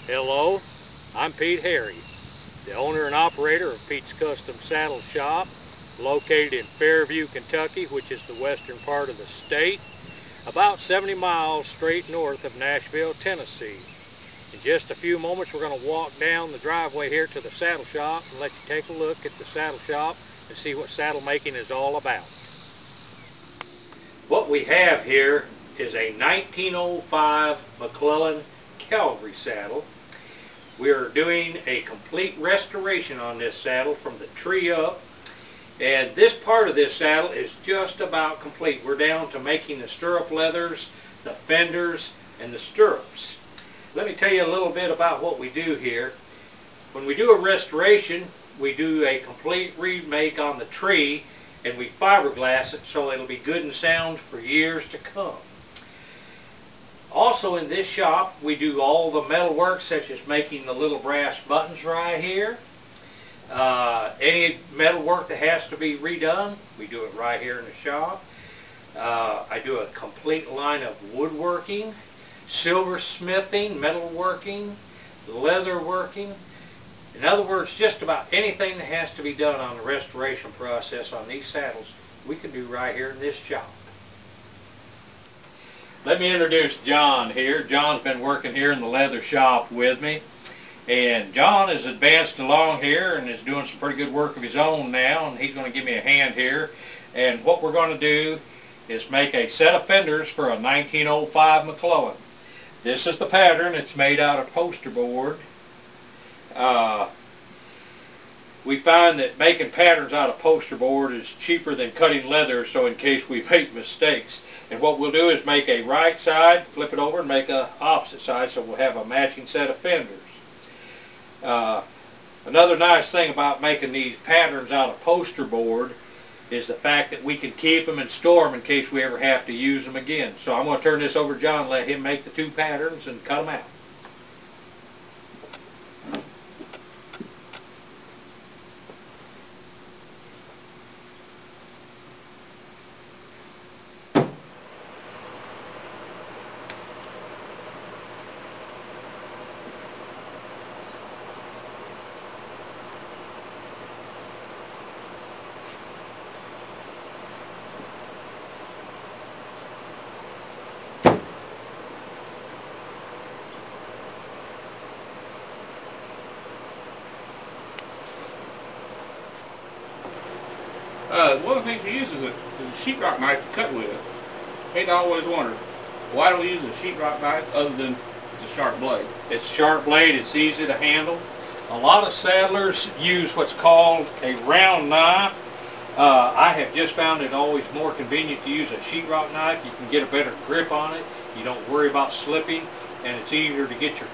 Hello, I'm Pete Harry, the owner and operator of Pete's Custom Saddle Shop, located in Fairview, Kentucky, which is the western part of the state, about 70 miles straight north of Nashville, Tennessee. In just a few moments, we're going to walk down the driveway here to the saddle shop and let you take a look at the saddle shop and see what saddle making is all about. What we have here is a 1905 McClellan Calvary saddle. We are doing a complete restoration on this saddle from the tree up, and this part of this saddle is just about complete. We're down to making the stirrup leathers, the fenders, and the stirrups. Let me tell you a little bit about what we do here. When we do a restoration, we do a complete remake on the tree, and we fiberglass it so it'll be good and sound for years to come. Also in this shop, we do all the metal work, such as making the little brass buttons right here. Any metal work that has to be redone, we do it right here in the shop. I do a complete line of woodworking, silversmithing, metalworking, leather working. In other words, just about anything that has to be done on the restoration process on these saddles, we can do right here in this shop. Let me introduce John here. John's been working here in the leather shop with me. And John has advanced along here and is doing some pretty good work of his own now, and he's going to give me a hand here. And what we're going to do is make a set of fenders for a 1905 McClellan. This is the pattern. It's made out of poster board. We find that making patterns out of poster board is cheaper than cutting leather, so in case we make mistakes. And what we'll do is make a right side, flip it over, and make a opposite side, so we'll have a matching set of fenders. Another nice thing about making these patterns out of poster board is the fact that we can keep them and store them in case we ever have to use them again. So I'm going to turn this over to John and let him make the two patterns and cut them out. One of the things we use is a sheetrock knife to cut with. Hate always wondered, why do we use a sheetrock knife other than the sharp blade? It's sharp blade, it's easy to handle. A lot of saddlers use what's called a round knife. I have just found it always more convenient to use a sheetrock knife. You can get a better grip on it, you don't worry about slipping, and it's easier to get your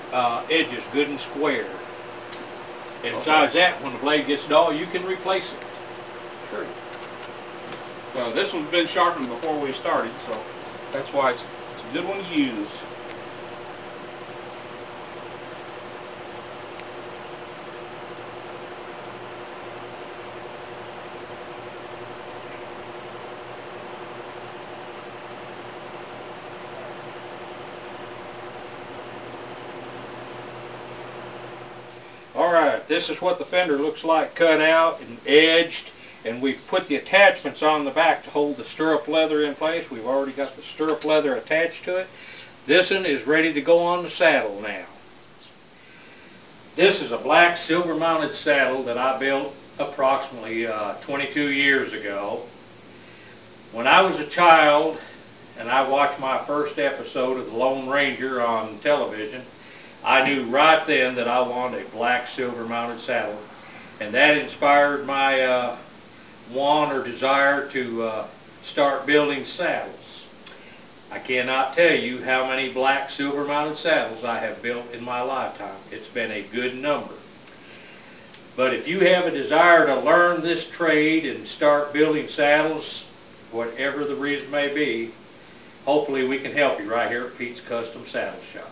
edges good and square. And besides that, when the blade gets dull, you can replace it. True. This one's been sharpened before we started, so that's why it's a good one to use. Alright, this is what the fender looks like cut out and edged. And we've put the attachments on the back to hold the stirrup leather in place. We've already got the stirrup leather attached to it. This one is ready to go on the saddle now. This is a black silver mounted saddle that I built approximately 22 years ago. When I was a child and I watched my first episode of The Lone Ranger on television, I knew right then that I wanted a black silver mounted saddle. And that inspired my want or desire to start building saddles. I cannot tell you how many black silver mounted saddles I have built in my lifetime. It's been a good number. But if you have a desire to learn this trade and start building saddles, whatever the reason may be, hopefully we can help you right here at Pete's Custom Saddle Shop.